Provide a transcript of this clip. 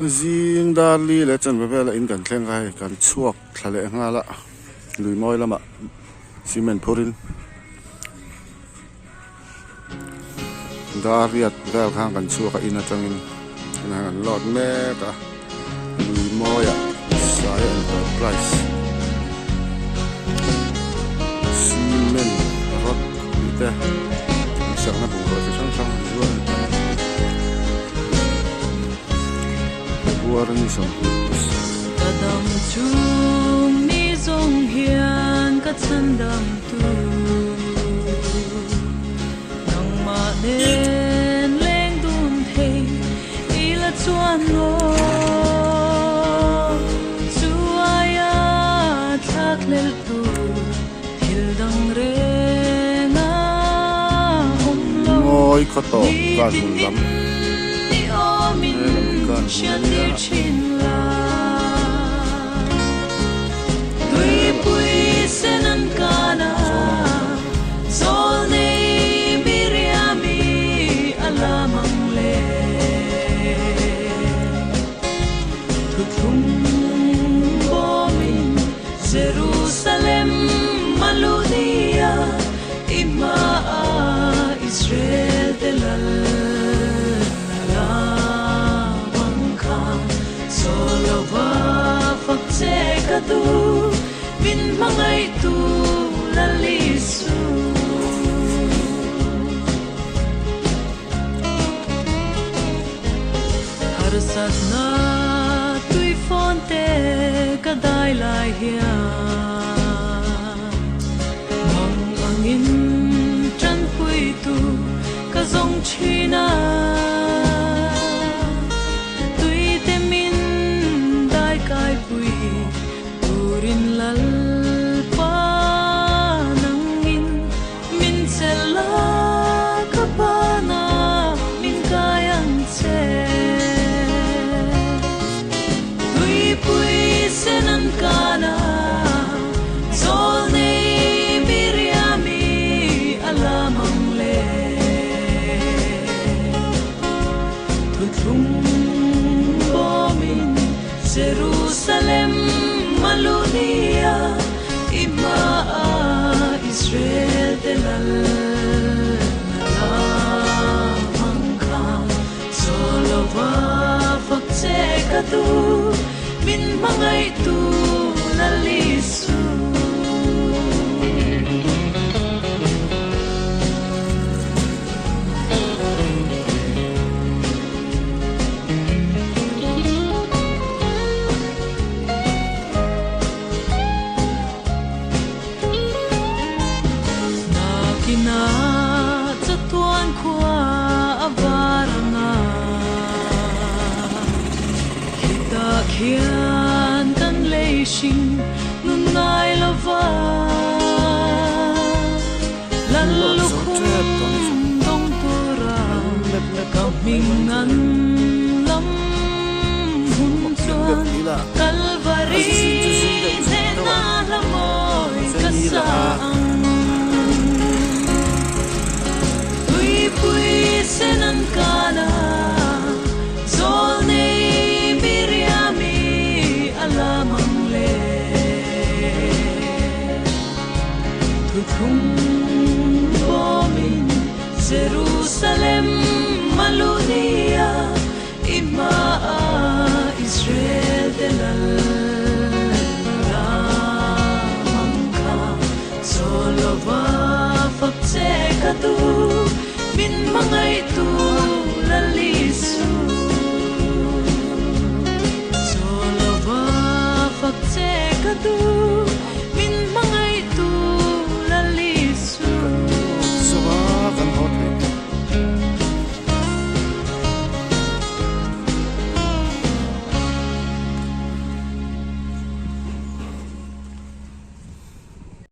zin dali le chan ve la in kan thleng kai kan chuak thlale nga la lui moi lama cement phurin dariat vel khang kan chuak a in atangin na kan lot me ka lui moi a sai enterprise cement rot ite sang na bu ro sang sang zuan Kadam chung mi zong hian ka chandam tu nang ma nen leng dum thei ila chuan lo chuaya thak lel tu hil dang re na om lo moi khato kan mun lam Sian dir chin la Tui pui senan kana Zol nei miriami alamang le Tutum bomin Jerusalem malunia Ima Israel delal tu bin mangai tu lalisu harsat na tui fonte kadai lai hia mang angin chan pui tu ka zong china tui te min dai kai pui Turin lal pa nangin min sela kapana min kayang che Tui pui senan kana Zol nei miriami alamang le Tutum bomin Jerusalem malunia ima Israel delal nalamangka solova fakche katu min mangai tu lalisu Kina chatuan khua avaranga Kita khian kan leishing nunai lova Lalukhum dong tura kamingan lam hun chuan Kalvari na lamoy kasaang Pui senan kana Zol nei miriami alamang le Tutum bomin Jerusalem malunia Ima Israel delal Lamangka Solova fakche katu Bin mangai tu lalisu Solova fakche katu